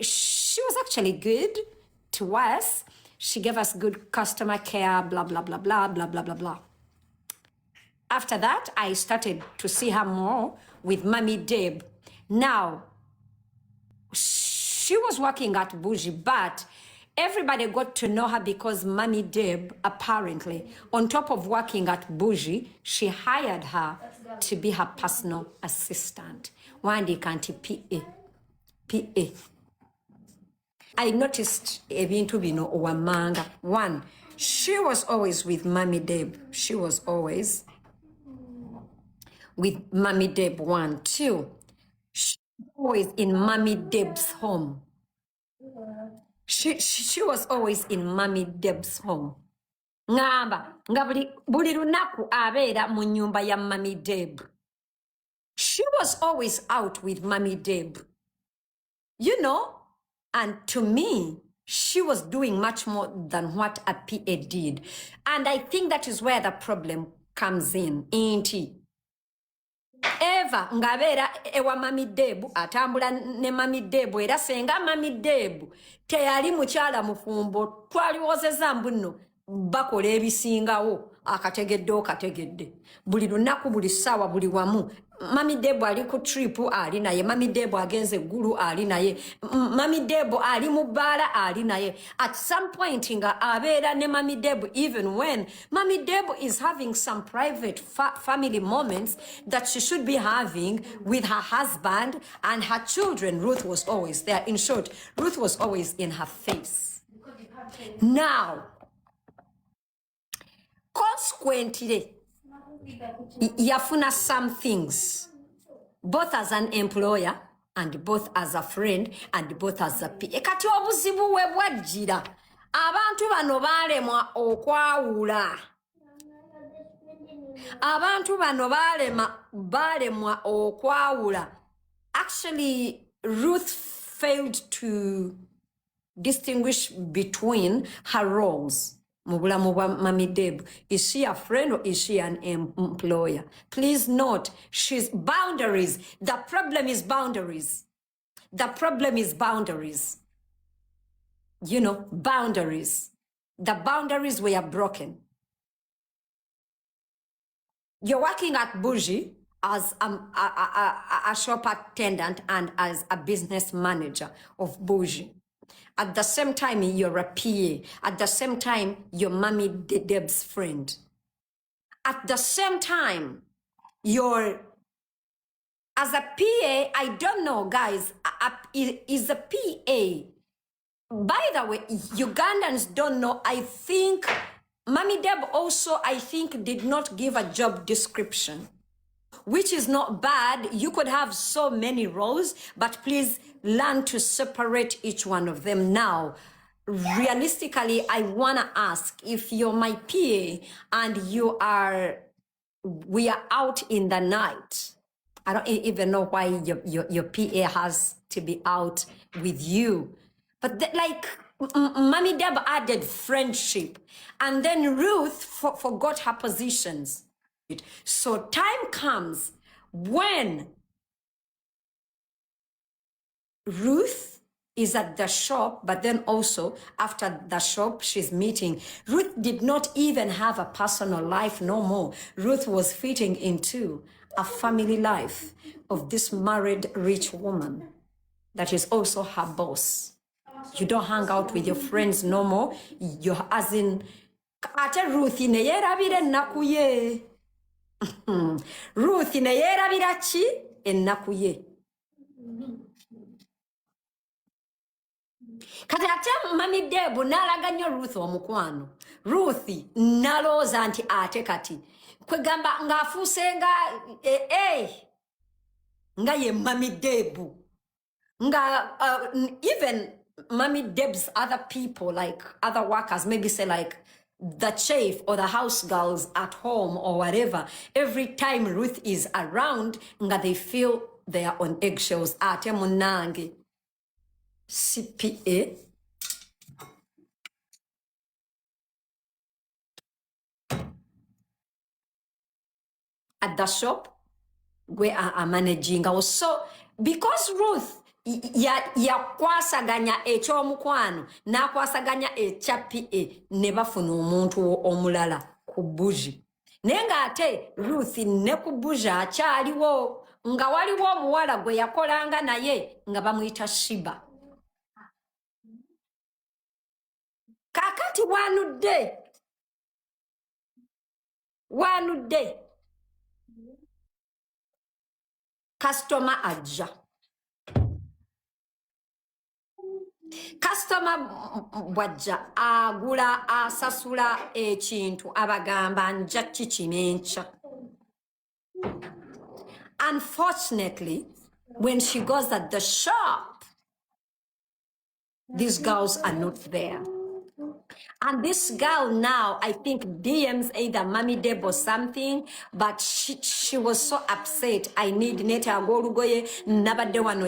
she was actually good to us. She gave us good customer care, blah, blah, blah, blah, blah, blah, blah, blah. After that, I started to see her more with Mami Deb. Now, she was working at Boujje, but everybody got to know her because Mami Deb, apparently, on top of working at Boujje, she hired her to be her personal assistant. One day, can't PA. PA. I noticed ebintu bino owamanga. One, she was always with Mami Deb. She was always with Mami Deb. One. Two, she was always in Mami Deb's home. She was always in Mami Deb's home. Ngamba, buli lunaku abeera mu nyumba ya Mami Deb. She was always out with Mami Deb. You know, and to me, she was doing much more than what a PA did. And I think that is where the problem comes in, ain't it? Eva ngabera ewa Mami Debu atambula ne Mami Debu era senga Mami Debu teyali mukyala mufumbo twaliwozeza mbuno bakola ebisingawo akategedde buli lunaku buli ssaawa buli wamu Mami Debu ali ku trip ali naye Mami Debu agenze gulu ali naye Mami Debu ali mu bbaala ali naye at some point nga abeera ne Mami Debu even when Mami Debu is having some private family moments that she should be having with her husband and her children. Ruth was always there. In short, Ruth was always in her face. Now, consequently, yafuna some things, both as an employer and both as a friend and both as a PA. Kati obuzibu we bwajjira abantu bano balemwa okwawula. Abantu bano balemwa okwawula. Actually, Ruth failed to distinguish between her roles. Mubulamu bwa Mami Deb. Is she a friend or is she an employer? Please note, she's boundaries. The problem is boundaries. The problem is boundaries. You know, boundaries. The boundaries were broken. You're working at Boujje as a shop attendant and as a business manager of Boujje. At the same time, you're a PA. At the same time, you're Mami Deb's friend. At the same time, you're, as a PA, I don't know, guys, is a PA. By the way, Ugandans don't know, I think, Mami Deb also, I think, did not give a job description, which is not bad. You could have so many roles, but please learn to separate each one of them. Now, realistically, I want to ask, if you're my PA and we are out in the night, I don't even know why your PA has to be out with you. But Mami Deb added friendship, and then Ruth forgot her positions. So time comes when Ruth is at the shop, but then also after the shop, she's meeting. Ruth did not even have a personal life no more. Ruth was fitting into a family life of this married rich woman that is also her boss. You don't hang out with your friends no more. You're as in, ate Ruth neyerabira ennaku ye. Ruth neyerabira ki ennaku ye. Kati ate Mami Deb n'alaga nnyo Ruth omukwano. Ruth n'alowooza nti ate kati kwegamba ng'afuuse nga ye Mami Deb. Even Mami Deb's other people, like other workers, maybe say like the chef or the house girls at home or whatever, every time Ruth is around, nga they feel they are on eggshells. Ate munange CPA at the shop where I'm managing. So because Ruth yakwasaganya ekyomukwano n'akwasaganya ekya PA ne bafuna omuntu omulala ku Boujje. Naye ng'ate Ruth ne ku Boujje akyaliwo nga waliwo omuwala gwe yakolanga naye nga bamuyita Shiba. Kaakati wanudde kasitoma ajja. Kasitoma bw'ajja agula asasula ekintu abagamba nja kiki n'enkya. Unfortunately, when she goes at the shop, these girls are not there. And this girl now, I think, DMs either Mami Deb or something, but she was so upset. I need neta agolugoye nabadde wano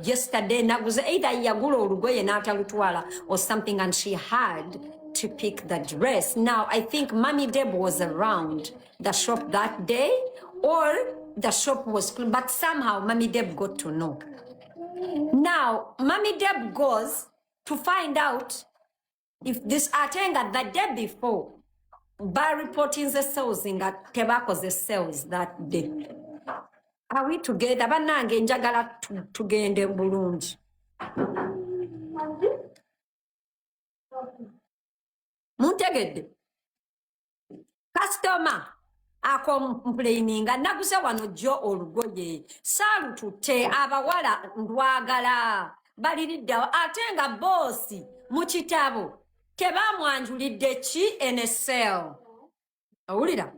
yesterday naguze either yagula olugoye n'atalutwala or something, and she had to pick the dress. Now, I think Mami Deb was around the shop that day, or the shop was closed, but somehow Mami Deb got to know. Now, Mami Deb goes to find out if this atenga the day before by reporting the sales in that tobacco the sales that day. Are we together? Banange njagala tugende bulungi. Muntegedde. Customer complaininga naguze wano jo olugoye salutute abawala ndwagala baliriddawo ate nga boosi mu kitabo tebamwanjulidde ki NSL. Awulira?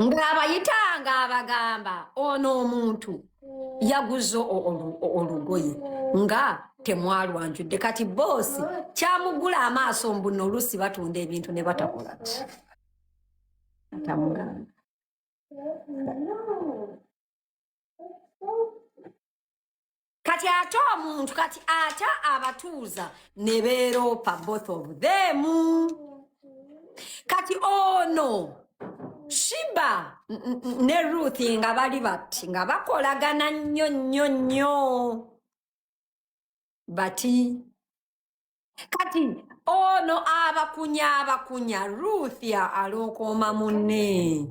Ng'abayitanga abagamba ono omuntu yaguze olugoye nga temwalwanjudde kati boosi kyamugula amaaso mbuno oluusi batunda ebintu ne batakola tamugamba. Kati ate omuntu kati ate abatuuza ne beeropa both of them. Kati ono Shiba ne Ruth nga bali bati nga bakolagana nnyo bati kati ono abakunya Ruth ya alokooma munne.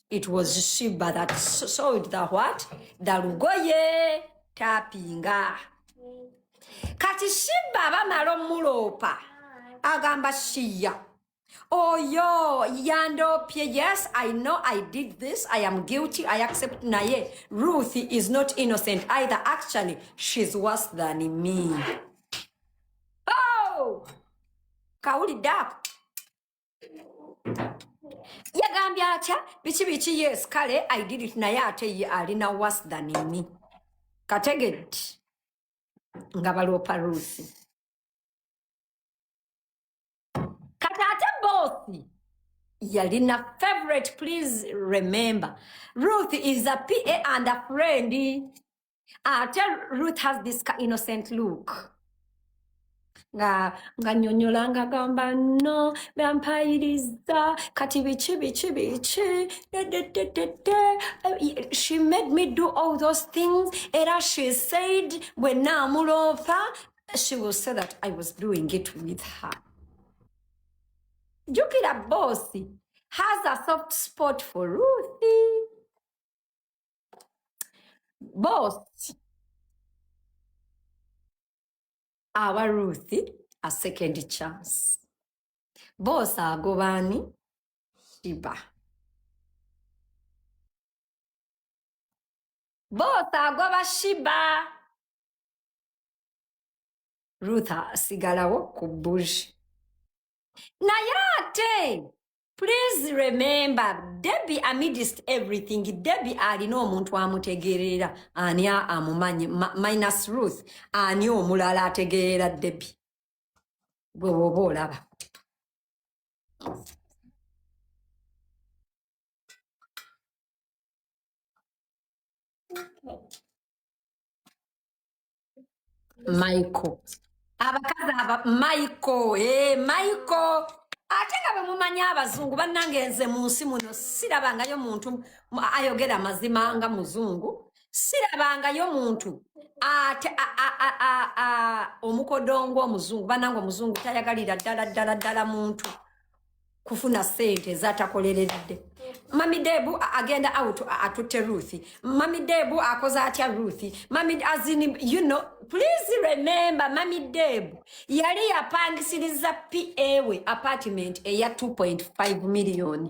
It was Shiba that sold the what? The lugoye tapinga. Kati Shiba bamala omuloopa agamba Shia. Oh, yo, yandopye, yes, I know I did this. I am guilty. I accept naye. Ruth is not innocent either. Actually, she's worse than me. Oh! Kauli dap. Yagambya atya, bichi, yes, kale, I did it naye ate ye alina worse than me. Kategedde. Nga baloopa Ruth. Katata bosi. Yalina favorite, please remember. Ruth is a PA and a friend. Ruth has this innocent look. Nga nyonyolanga gamba no, vampiriza, kati bichi. She made me do all those things. Era she said, when namulopa, she will say that I was doing it with her. Jukira bossy has a soft spot for Ruthie. Boss, our Ruthie, a second chance. Boss, agobani Shiba. Boss, agoba Shiba. Ruth sigalawo ku Boujje. Nayate, please remember, Debbie amidst everything, Debbie alina omuntu amutegeerera ani amumanyi minus Ruth ani omulala ategeerera Debbie. Gwe woba olaba. Michael abakazi aba Michael ate nga bwe mumanya abazungu bannange nze mu nsi muno sirabangayo muntu ayogera mazima nga muzungu sirabangayo muntu ate omukodongo omuzungu bannange omuzungu tayagalira ddala muntu kufuna sente zatakoleredde. Mami Deb agenda out atutte Ruth. Mami Deb akoza atya Ruth. Mami azini, you know, please remember Mami Deb yali yapangisiriza PA we apartment eya 2.5 million.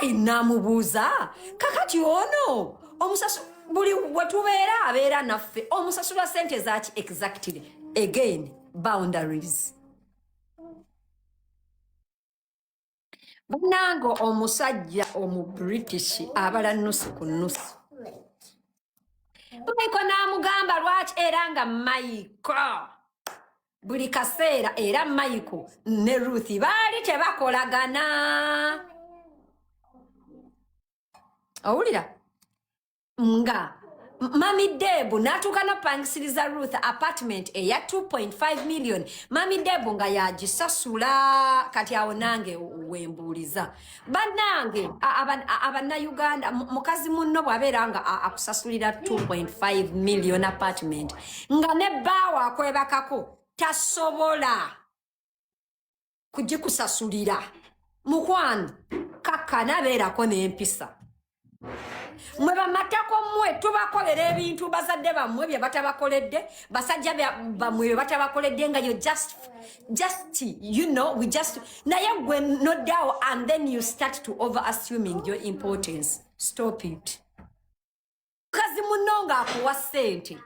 Namubuuza kakati ono omusasu buli watubeera abeera naffe omusasula sente zaki exactly again boundaries. Bunango omusajja omu British abala nusu ku nusu. Michael n'amugamba lwaki era nga Michael buli kaseera era Michael ne Ruth baali tebakolagana. Owulira nga Mami Deb n'atuuka n'opangisiriza Ruth apartment eya 2.5 million. Mami Deb nga yagisasula kati awo nange wembuuliza. Bannange Abannayuganda mukazi munno bw'abeera nga akusasulira 2.5 million apartment nga ne bbaawo akwebakako tasobola kugikusasulira. Mukwano kakkana beerako n'empisa. Mwe bamatako mmwe tubakolera ebintu bazadde bammwe bye batabakoledde basajja bammwe bye batabakoledde nga you just you know we just naye gwe noddaawo and then you start to over assuming your importance. Stop it. Mukazi munno nga akuwa ssente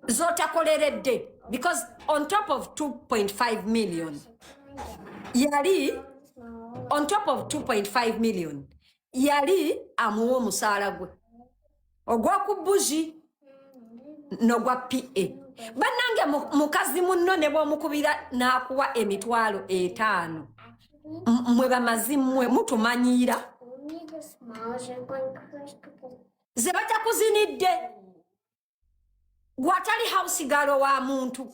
z'otakoleredde because on top of 2.5 million yali on top of 2.5 million yali amuwa omusaala gwe ogwa ku Boujje n'ogwa PA. Bannange mukazi munno ne bw'omukubira n'akuwa emitwalo 5 mwe bamazimmwe mutumanyira ze batakuzinidde gwatali house girl wa muntu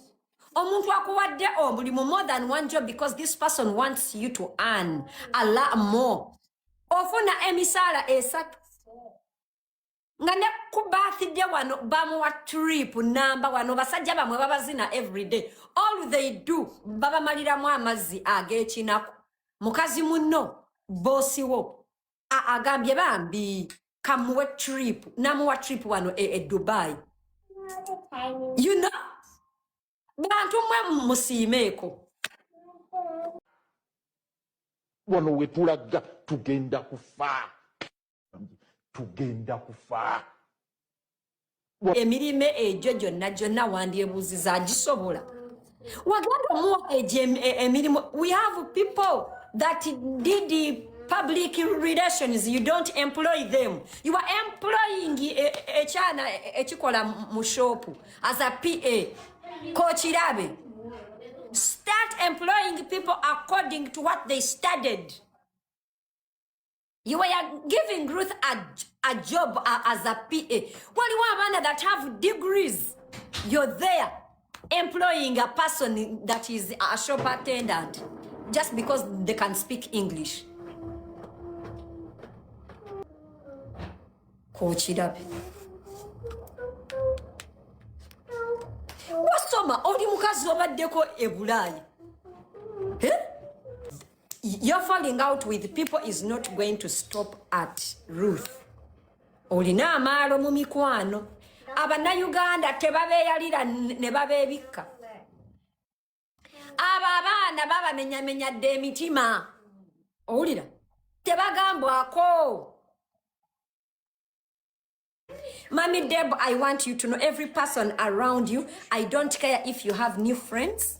omuntu akuwadde omulimu more than one job because this person wants you to earn a lot more. Ofuna emisaala 3 nga ne ku birthday wano bamuwa trip namba wano basajja bamwe babazina everyday all they do babamaliramu amazzi ag'ekinaku. Mukazi munno bosi wo agambye bambi kamuwe trip namuwa trip wano e Dubai. You know bantu mwe musiimeeko wano wetulaga tugenda kufa emirime egyo gyonna wandyebuuziza agisobola wagenda omuwa emirimu. We have people that did the public relations. You don't employ them. You are employing ekyana ekikola mu shop as a PA. Kochirabe. Start employing people according to what they studied. You are giving Ruth a job as a PA. Well, you have one that have degrees. You're there employing a person that is a shop attendant just because they can speak English. Kochirabe. Wasoma oli mukazi obaddeko ebulayi. You're falling out with people is not going to stop at Ruth. Olina amaalo mu mikwano. Abannayuganda tebabeeyalira ne babeebikka. Abo abaana babamenyamenyadde emitima. Owulira? Tebagambwako. Mami Deb, I want you to know every person around you. I don't care if you have new friends.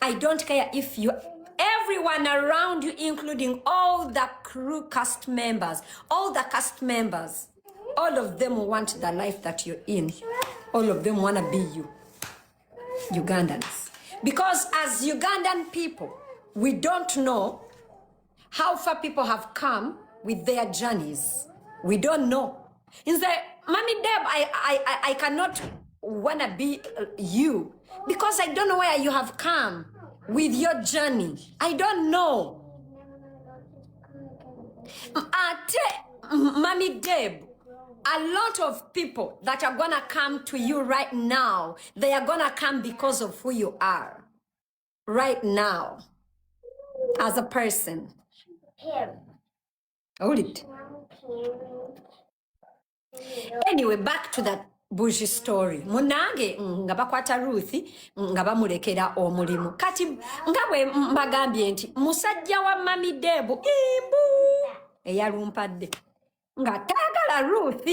I don't care if you... Everyone around you, including all the crew cast members, all the cast members, all of them want the life that you're in. All of them want to be you, Ugandans. Because as Ugandan people, we don't know how far people have come with their journeys. We don't know. In the Mami Deb, I cannot wanna be you because I don't know where you have come with your journey. I don't know. Mami Deb, a lot of people that are gonna come to you right now, they are gonna come because of who you are right now as a person. Hold it. Anyway, back to that Boujje story. Munange nga bakwata Ruth nga bamulekera omulimu. Kati nga bwe mbagambye nti musajja wa Mami Deb imbu eyalumpadde nga taagala Ruth.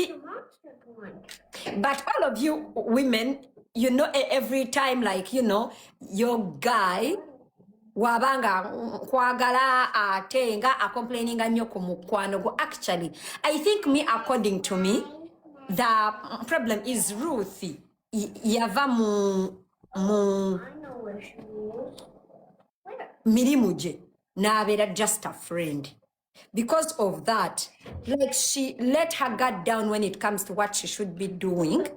But all of you women, you know, every time, like, you know, your guy wabanga kwagala atenga a complaining nnyo ku mukwano gwo. Actually, I think me, according to me, the problem is Ruth yava mu mirimu gye n'abeera just a friend. Because of that, like, she let her guard down when it comes to what she should be doing.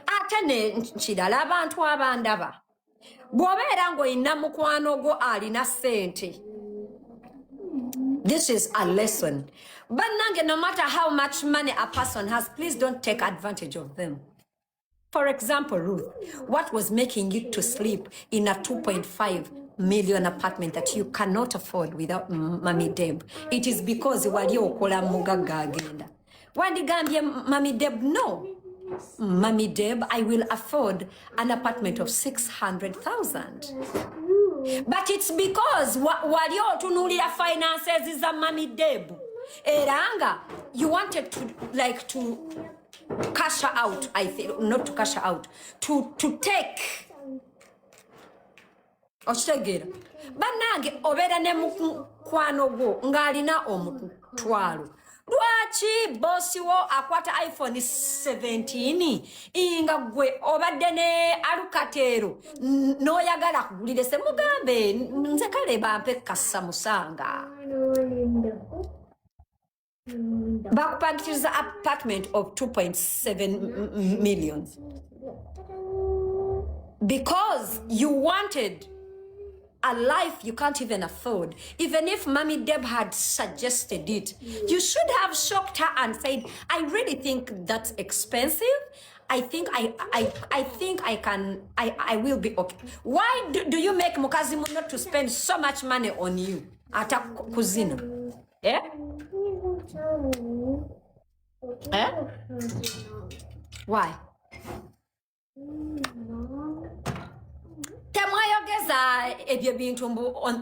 Ate ne nkidala abantu abandaba bw'obeera ng'olina mukwano gwo alina ssente. This is a lesson. But no matter how much money a person has, please don't take advantage of them. For example, Ruth, what was making you to sleep in a 2.5 million apartment that you cannot afford without Mami Deb? It is because wali okola mugagga agenda. Wandigambye Mami Deb, no. Mami Deb, I will afford an apartment of 600,000. But it's because wali otunulira finances za Mami Deb. Eranga, you wanted to, like, to cash her out, I think, not to cash her out, to take. Okitegera. Bannange obeera ne mukwano gwo ng'alina omutwalo. Lwaki bosi wo akwata iPhone 17 inga gwe obadde ne alukateero n'oyagala kugulire se mugambe nze kale bampe kassa musanga. Bakupangiriza apartment of 2.7 million because you wanted a life you can't even afford. Even if Mami Deb had suggested it, you should have shocked her and said, I really think that's expensive. I think I will be okay. Why do you make mukazi muno to spend so much money on you? Ata kuzina. Eh? Eh? Why?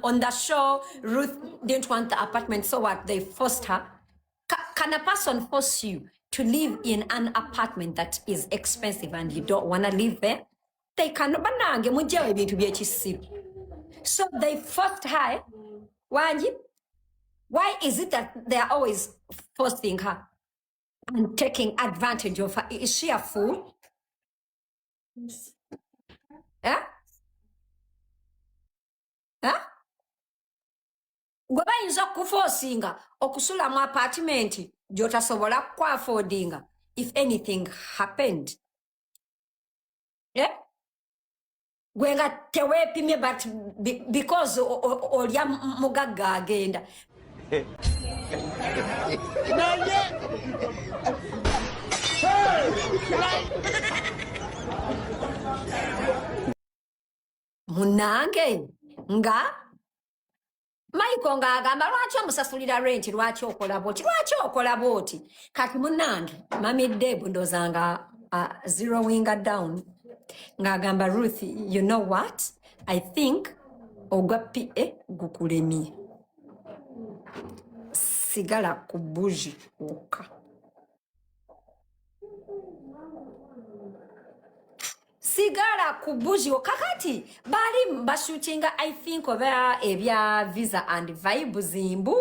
On the show, Ruth didn't want the apartment, so what? They forced her. Can a person force you to live in an apartment that is expensive and you don't want to live there? They cannot. So they forced her. Why is it that they are always forcing her and taking advantage of her? Is she a fool? Yeah? Huh? Gwe bayinza okuforcinga okusula mu apartment gy'otasobola ku-affordinga if anything happened. Yeah? Gwe nga teweepimye but because olya mugagga agenda. Munange nga Michael nga agamba lwaki omusasulira rent lwaki okola bwoti kati munange Mami Deb ndozanga zeroing down nga agamba Ruth, you know what, I think ogwa PA gukulemye sigala ku Boujje wokka. Sigala ku Boujje kakati bali bashootinga I think oba ebya visa and vibes Mbu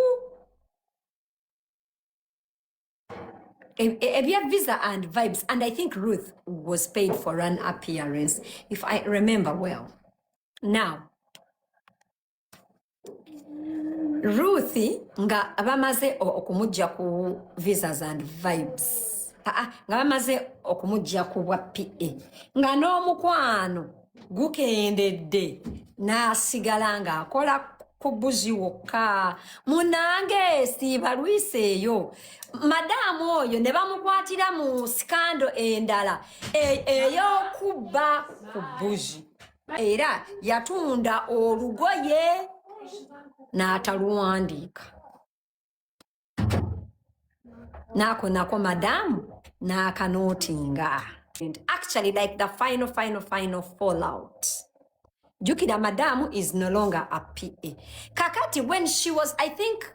ebya visa and vibes, and I think Ruth was paid for an appearance if I remember well. Now Ruth nga abamaze okumujja ku visas and vibes nga bamaze okumujja ku bwa PA nga n'omukwano gukendedde n'asigala ng'akola ku bbuzi wokka. Munange siiba Lwisi eyo madaamu oyo ne bamukwatira mu sikando endala ey'okubba ku bbuzi, era yatunda olugoye n'ataluwandiika. Nako madam n'akanootinga. And actually, like the final fallout. Jukida madam is no longer a PA. Kakati, when she was, I think,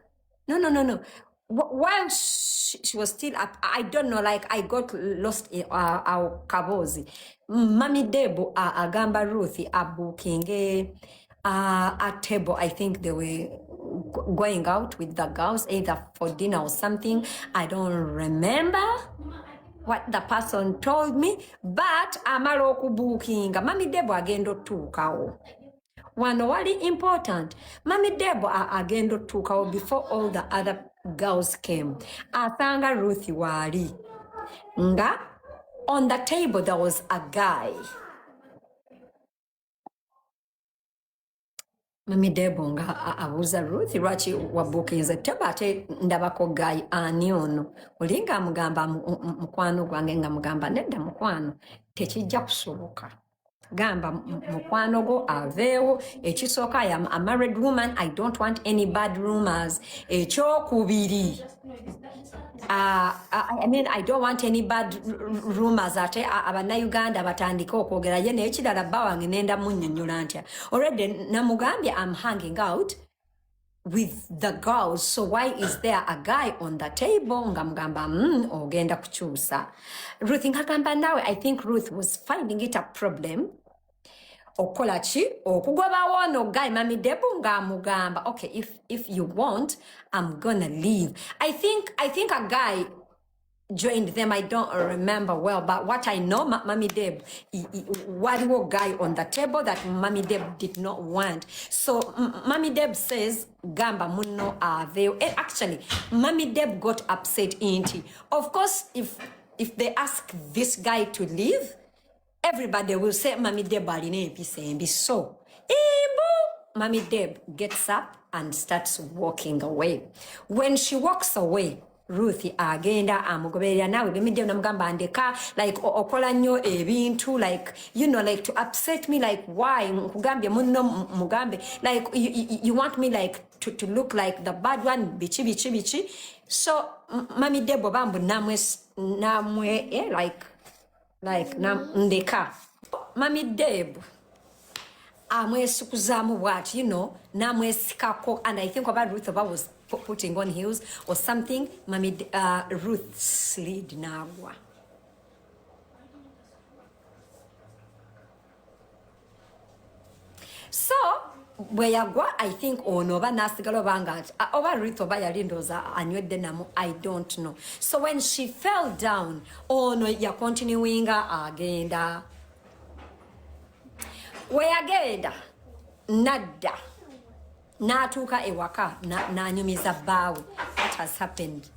no. While she was still up, I don't know, like I got lost in our kabozi. Mami Deb agamba Ruth abukinge a table. I think they were going out with the girls either for dinner or something. I don't remember what the person told me, but amala okubukinga Mami Deb agenda otuukawo. Wano wali important. Mami Deb agenda otuukawo before all the other girls came. Asanga Ruth wali nga on the table there was a guy. Mami Deb nga abuuza Ruth lwaki wabukinze teba ate ndabako guy ani ono. Olinga amugamba mukwano gwange nga mugamba nedda mukwano tekijja kusoboka. Gamba mukwano go aveewo. Ekisooka, I am a married woman, I don't want any bad rumors. Ekyokubiri, I mean, I don't want any bad rumors ate abannayuganda batandike okwogera ye n'ekirala bba wange nenda munnyonnyola ntya. Already namugambye I'm hanging out with the girls, so why is there a guy on the table? Nga mugamba ogenda kukyusa. Ruth ngagamba nawe, I think Ruth was finding it a problem. Okola ki okugobawo ono guy Mami Deb nga mugamba, okay, if you want, I'm gonna leave. I think a guy joined them. I don't remember well, but what I know, Mami Deb, waliwo guy on the table that Mami Deb did not want. So Mami Deb says, gamba muno aveyo. Actually, Mami Deb got upset inti. Of course, if they ask this guy to leave, everybody will say Mami Deb alina empisa embi. So, Mami Deb gets up and starts walking away. When she walks away, Ruth agenda amugoberera nawe bemidde namugamba ndeka, like okola nnyo ebintu, like you know, like to upset me, like why nkugambye munno mugambe, like you want me like to look like the bad one, bichi. So Mami Deb bambu namwe like ndeka. Mami Deb amwesukuzaamu bwati, you know, namwesikako, and I think about Ruth was putting on heels or something. Ruth slid nagwa. So bwe yagwa, I think ono oba nasigala obanga oba Ruth oba yali ndooza anywedde namu, I don't know. So when she fell down, ono ya continuinga agenda. We agenda nadda natuuka ewaka nanyumiza bbaawe. What has happened?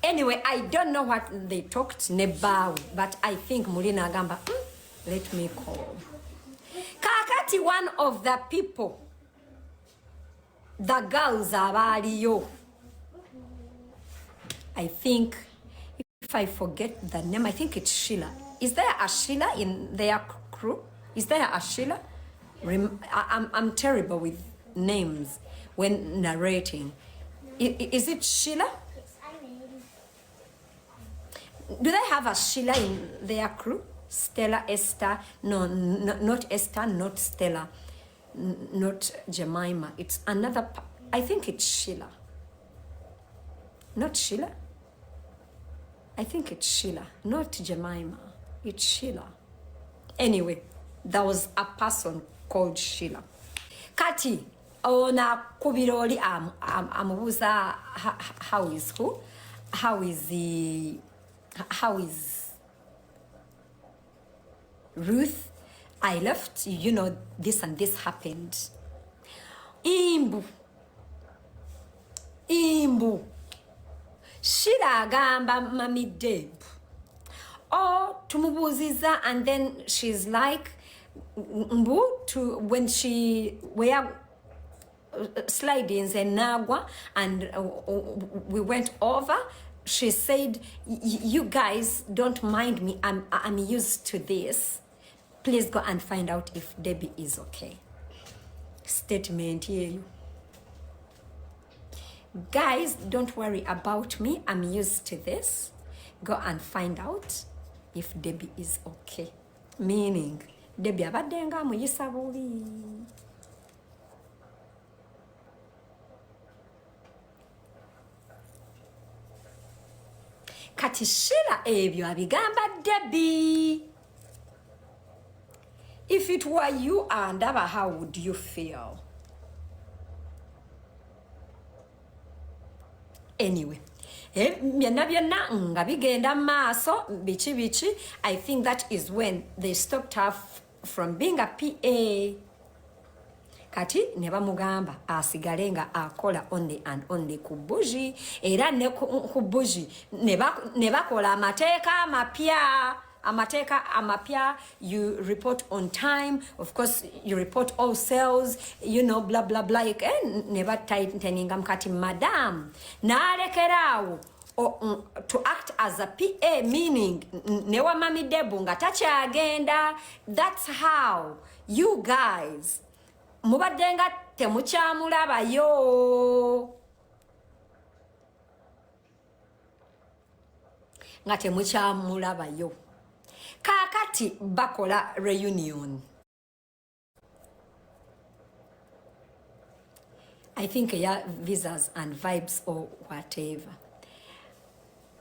Anyway, I don't know what they talked ne bbaawe, but I think Mulina agamba, let me call. Kakati, one of the people, the girls abaaliyo, I think, if I forget the name, I think it's Sheila. Is there a Sheila in their crew? Is there a Sheila? I'm terrible with names when narrating. Is it Sheila? Yes, I mean. Do they have a Sheila in their crew? Stella, Esther? No, not Esther, not Stella, not Jemima. It's another, I think it's Sheila. Not Sheila? I think it's Sheila, not Jemima. It's Sheila. Anyway, there was a person called Sheila. Kati, ona kubiroli amubuza how is who? How is Ruth? I left, you know, this and this happened. Imbu. Sheila agamba Mami Deb. Oh, tumubuziza, and then she's like, Mbu, to when she were sliding Zenagwa, and we went over. She said, "You guys don't mind me. I'm used to this. Please go and find out if Debbie is okay." Statement here. Guys, don't worry about me. I'm used to this. Go and find out if Debbie is okay. Meaning, Debbie abadenga muyisa bubi. Kati Sheila ebyo abigamba Debbie. If it were you and Aba, how would you feel? Anyway, byonna nga bigenda maaso bichi. I think that is when they stopped her from being a PA. Kati ne bamugamba asigale nga akola only and only ku Boujje, era ne ku Boujje ne bakola amateeka amapya. You report on time, of course you report all sales, you know, blah blah blah. Ne batighteninga mukati madam nalekerawo to act as a PA, meaning ne wa Mami Deb nga takyagenda. That's how you guys mubaddenga temukyamulabayo, nga temukyamulabayo. Kakati bakola reunion. I think visas and vibes or whatever.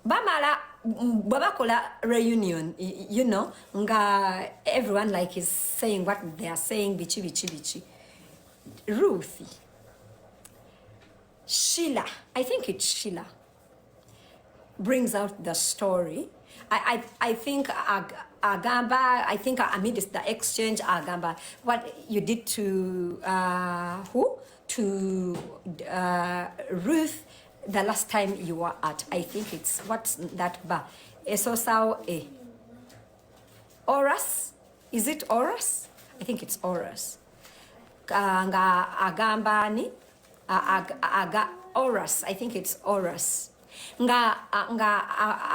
Bamala babakola reunion, you know, nga everyone like is saying what they are saying, bichi. Ruth, Sheila, I think it's Sheila, brings out the story. I think Agamba, I think amidst the exchange, Agamba, what you did to who? To Ruth the last time you were at, I think it's, what's that bar? Esosao E. Oras? Is it Oras? I think it's Oras. Nga agambani aga Oras, I think it's Oras. Nga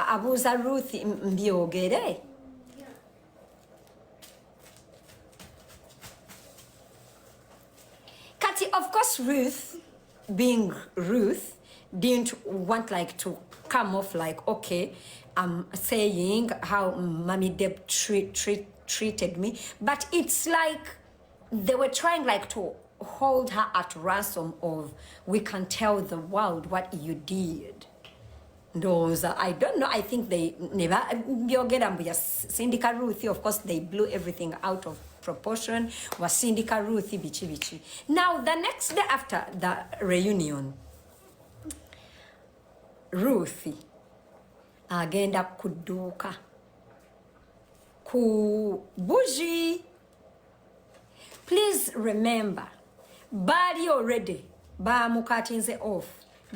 abuza Ruth mbyogere. Kati, of course, Ruth, being Ruth, didn't want like to come off like, okay, I'm saying how Mami Deb treated me, but it's like they were trying like to hold her at ransom of, we can tell the world what you did. Those, I don't know, I think they never, Syndicate Ruthie, of course, they blew everything out of proportion, was Syndicate Ruthie, bichi. Now, the next day after the reunion, Ruthie agenda kuduka ku Boujje. Please remember, bali already bamukatinze off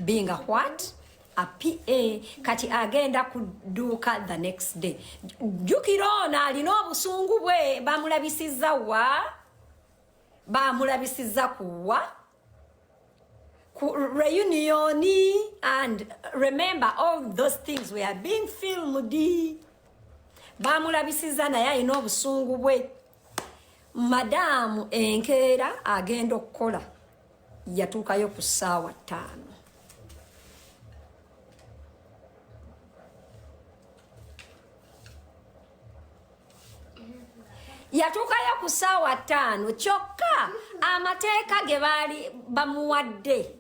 being a what? A PA. Kati agenda kuduka the next day. Jukirona alina obusungu bwe bamulabisiza wa? Bamulabisiza kuwa? Reunion, and remember all those things were being filmed. Bamulabisiza naye alina obusungu bwe. Madamu enkeera agenda okukola yatuukayo ku ssaawa 5. Yatuukayo ku ssaawa 5 kyokka amateeka ge baali bamuwadde.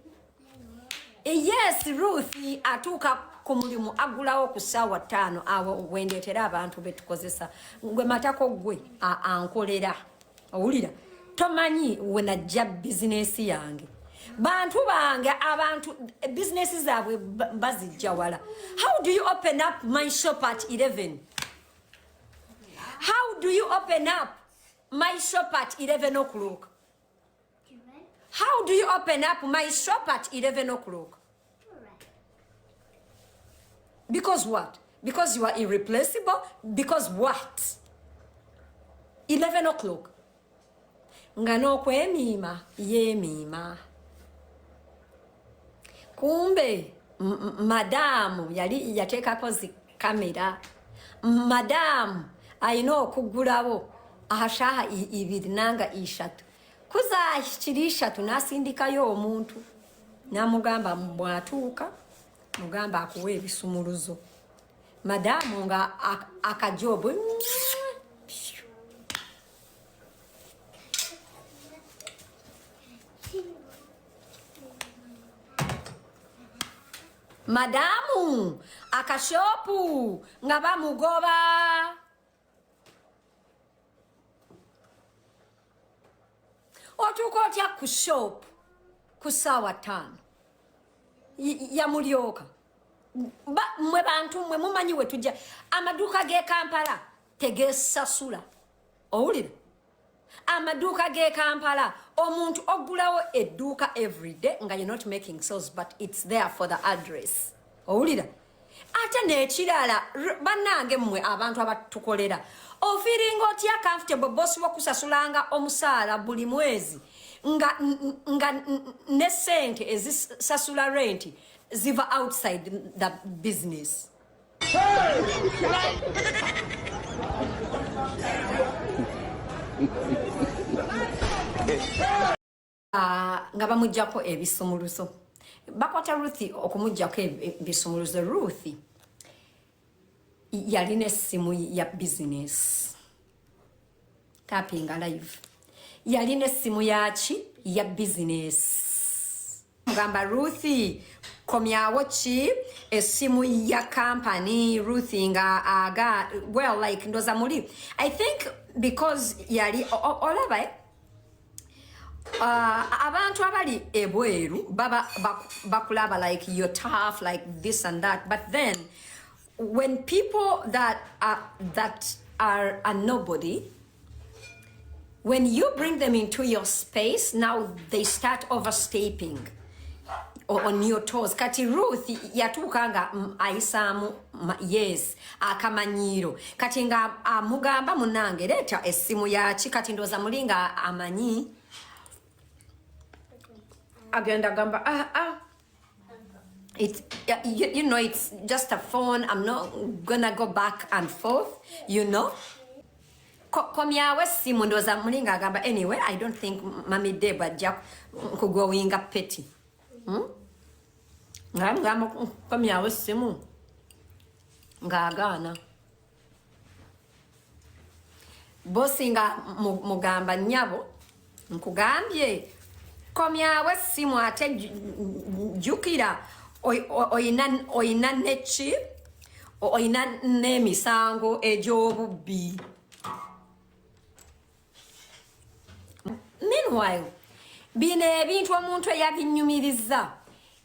Yes, Ruth atuuka ku mulimu agulawo ku ssaawa 5 awo wendeetera abantu betukozesa. Gwe matako gwe ankolera. Owulira, tomanyi we najja bizinesi yange. Bantu bange abantu business zaabwe bazijja wala. How do you open up my shop at 11? How do you open up my shop at 11 o'clock? How do you open up my shop at 11 o'clock? Because what? Because you are irreplaceable? Because what? 11 o'clock. Nga n'okwemiima yeemiima. Kumbe madamu yali yateekako zi kamera. Madamu alina okuggulawo ashaha 2 nanga 3. Kuza kiri 3 n'asindikayo omuntu. Namugamba bw'atuuka mugamba akuwa ebisumuluzo. Madamu nga akajobu. Madamu akashopu nga bamugoba. Otuuka otya ku shop ku ssaawa 5 yamulyoka. Mwe bantu mwe mumanyi we tujja amaduuka g'e Kampala tegeesasula. Owulira? Amaduuka g'e Kampala omuntu ogulawo edduuka everyday nga you're not making sales but it's there for the address. Owulira? Ate n'ekirala bannange mmwe abantu abatukolera ofiiringa otya comfortable boss wokusasulanga omusaala buli mwezi nga ne sente ezisasula rent ziva outside the business. Nga bamujjako ebisumuluzo. Bakwata Ruth okumujjako ebisumuluzo. Ruth yalina essimu ya business. Tapping live. Yalina essimu yaki ya business. Mugamba Ruth komyawo ki essimu ya company. Ruth nga aga well like ndoza muli. I think because yali olaba abantu abali ebweru baba bakulaba like you're tough like this and that, but then when people that are a nobody, when you bring them into your space, now they start overstepping on your toes. Kati Ruth yatukanga aisamu yes akamanyiro kati nga mugamba munange leta essimu yaki kati ndoza mulinga amanyi agenda gamba it's you know it's just a phone. I'm not gonna go back and forth, you know. Komyawe simu ndoza mulinga agamba anyway I don't think Mami Deb ajja kugowinga petty. Ngamba komyawe simu ngagana bosi nga mugamba nyabo nkugambye komyawe simu ate jukira oyina nechi oyina n'emisango egy'obubbi. Meanwhile bino ebintu omuntu eyabinyumiriza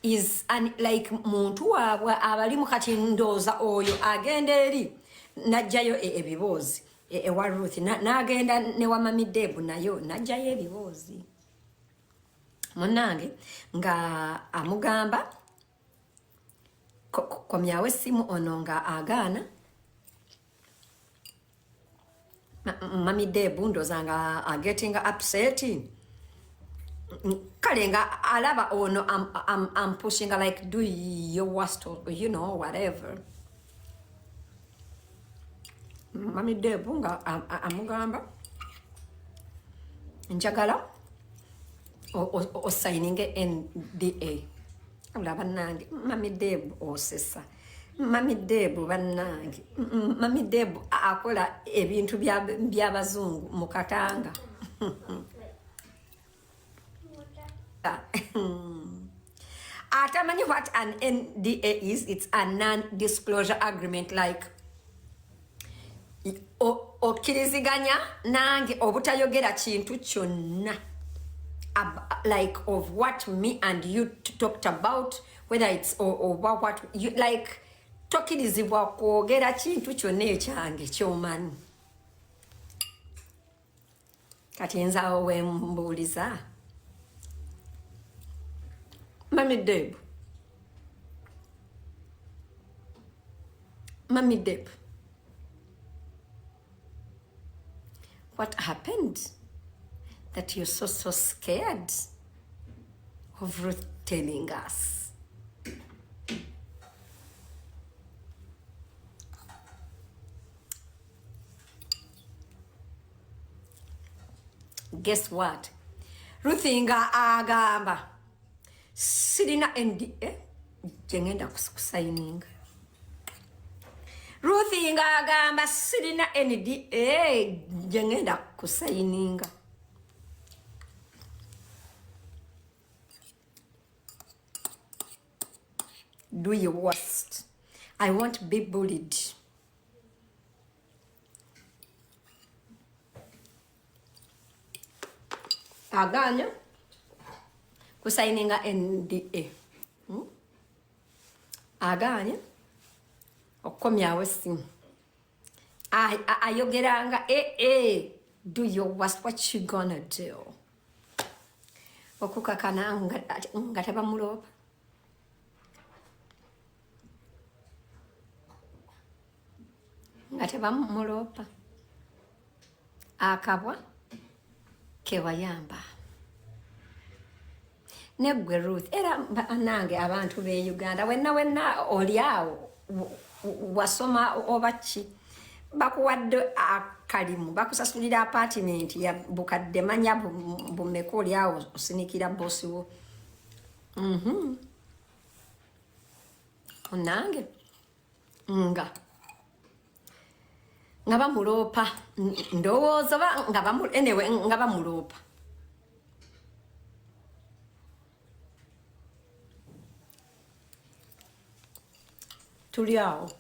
is like muntu waabwe abali mu kati ndooza oyo agenda eri najjayo ebibuuzi ewa Ruth n'agenda ne wa Mami Deb nayo najjayo ebibuuzi munnange nga amugamba komyawo essimu ono nga agaana. Mami Deb ndooza nga getting upset. Kale nga alaba ono I'm pushing like do your worst or you know whatever. Mami Deb nga amugamba njagala o signing NDA. Ulaba nange Mami Deb osesa. Mami Deb bannange Mami Deb akola ebintu by'abazungu mu Katanga. Atamanyi what an NDA is? It's a non-disclosure agreement, like okkiriziganya nange obutayogera kintu kyonna like of what me and you talked about, whether it's or what you like tokkirizibwa kwogera kintu kyonna ekyange ky'omanyi. Kati nzaawo wembuuliza Mami Deb Mami Deb, what happened that you're so scared of Ruth telling us? Guess what? Ruth nga agamba sirina NDA jengenda kusayininga. Ruth nga agamba sirina NDA jengenda kusayininga. Do your worst. I won't be bullied. Aganya kusayininga NDA. Aganya okomyawo simu. Ayogeranga do your worst. What you gonna do? Okukakana nga tebamulopa. Nga tebamulopa. Akabwa kewayamba. Negwe Ruth era nange abantu be Uganda wenna oliawo wasoma obachi bakuwadde akalimu bakusasulira apartment ya bukadde manya bumeko oliawo osinikira bosi wo. Onange nga bamulopa ndowooza nga bamulopa. Tuli awo.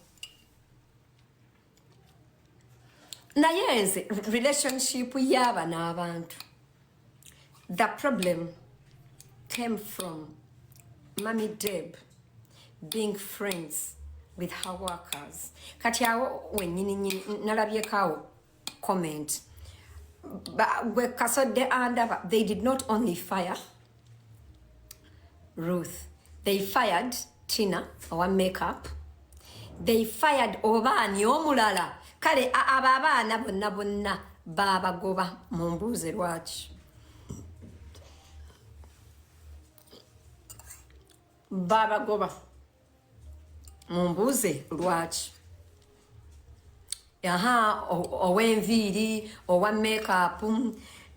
Naye nze relationship y'aba n'abantu. The problem came from Mami Deb being friends with her workers. Kati awo wenyini nalabyeko awo comment. Gwe kasodde andaba, they did not only fire Ruth, they fired Tina, our makeup. They fired Obani omulala. Kale abaana bonna babagoba mumbuze lwaki. Babagoba mumbuze lwaki. Owenviri, owa makeup.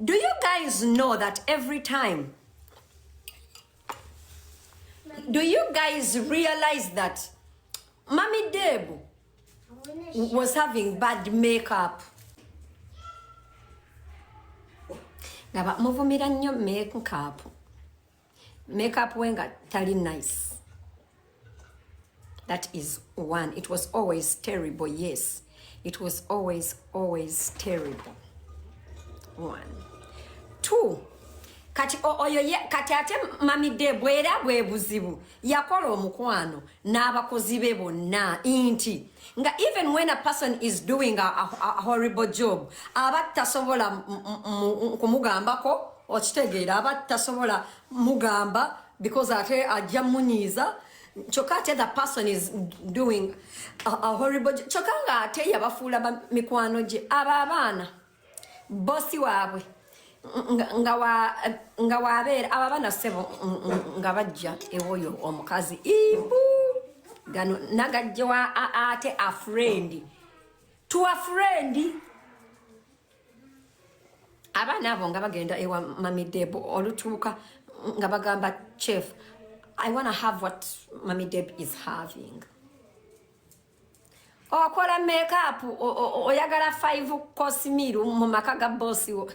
Do you guys know that every time? Do you guys realize that Mami Deb was having bad makeup? Ngaba muvumira nnyo makeup. Makeup wenga tali nice. That is one. It was always terrible, yes. It was always terrible. One. Two. Kati kati ate Mami Deb era bwe buzibu yakola omukwano n'abakozi be bonna inti nga even when a person is doing a horrible job abattasobola kumugambako okitegeera abattasobola mugamba because ate ajja munyiza kyokka ate the person is doing a horrible job kyokka nga ate yabafuula mikwano gye abo abaana bosi waabwe nga wabeera ababana sebo nga bajja ewoyo omukazi ibu gano nagajja ate a friend to a friend abana abo nga bagenda ewa Mami Deb olutuuka nga bagamba chef I want to have what Mami Deb is having. Okola makeup oyagala 5 course meal mu maka ga boss wo.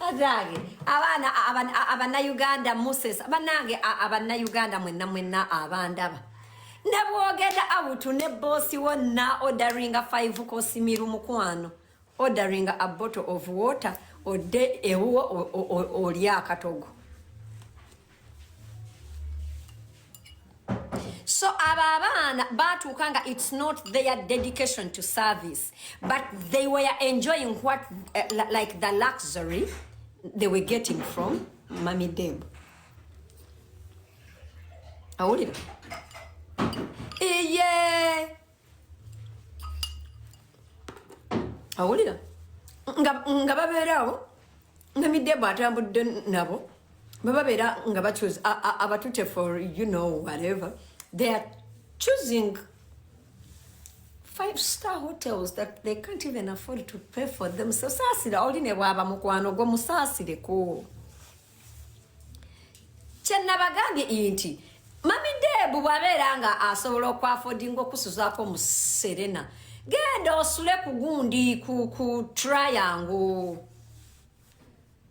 Adage abana Uganda Moses abanange abana Uganda mwenna abandaba. Ne bwogenda out ne boss wonna ordering a 5 course meal mukwano. Ordering a bottle of water ode ewo olya akatogo. So ababana batukanga it's not their dedication to service, but they were enjoying what like the luxury they were getting from Mami Deb. Awulira. Yeah. awulira nga babeerawo Mami Deb atambudde nabo babeera nga bachoose abatute for whatever they are choosing 5-star hotels that they can't even afford to pay for themselves. Saasira oli ne bwaba mukwano gwo musaasireko. Kyennabagambye nti Mami Deb bw'abeera nga asobola okwaffordinga okusuzaako mu Serena, genda osule ku gundi ku triangle.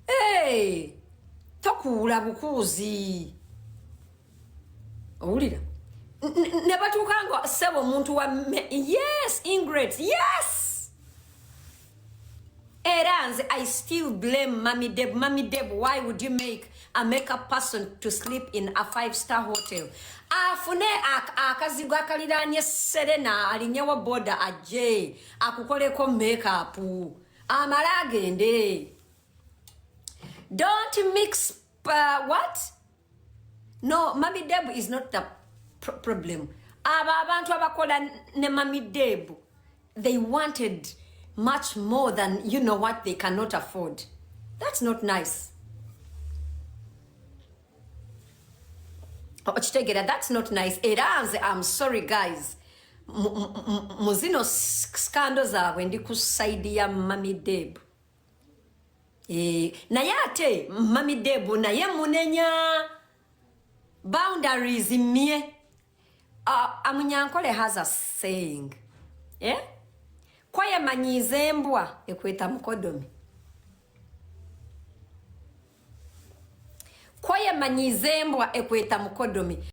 Hey, tokuula bukuuzi. Owulira? Ne batuuka nga sebo omuntu wa yes, ingrates, yes. Era nze I still blame Mami Deb. Mami Deb, why would you make a makeup person to sleep in a 5-star hotel? Afune akazigo akaliraanye Serena alinyewo boda ajje akukoleko makeup amala agende. Don't mix what? No, Mami Deb is not the problem. Abantu abakola ne Mami Deb, they wanted much more than what they cannot afford. That's not nice. That's not nice. I'm sorry guys. Muzino scandals zaabwe ndi ku side ya Mami Deb. Naye ate Mami Deb naye munenya boundaries mie. Amunyankole has a saying. Kwaye manyize embwa ekweta mukodomi. Kwaye manyize embwa ekweta mukodomi.